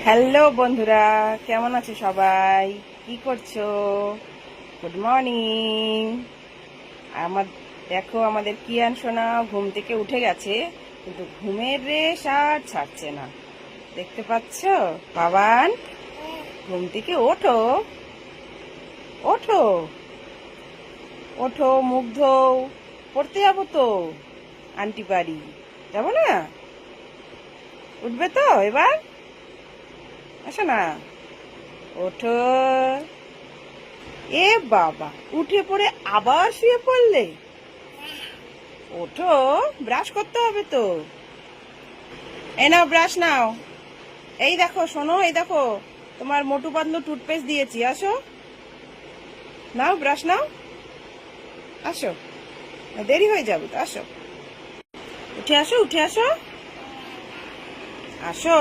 Hello বন্ধুরা, কেমন আছো সবাই? কি করছো? Good morning. আমার দেখো, আমাদের কিয়ান সোনা ঘুম থেকে উঠে গেছে, কিন্তু ঘুমের রেশ আর ছাড়ছে না। দেখতে পাচ্ছ? বাবান, ঘুম থেকে ওঠো, ওঠো, ওঠো, মুখ ধোও, পড়তে যাবো তো আন্টি বাড়ি। যাবো না? উঠবে তো এবার? আসো না, ওঠো। এ বাবা, উঠে পড়ে আবার শুয়ে পড়লে? ওঠো, ব্রাশ করতে হবে তো। এই নাও ব্রাশ নাও। এই দেখো শোনো, এই দেখো, তোমার মোটু পাতলু টুথপেস্ট দিয়েছি, আসো নাও, ব্রাশ নাও, আসো। দেরি হয়ে যাবে তো, আসো, উঠে আসো, উঠে আসো, আসো।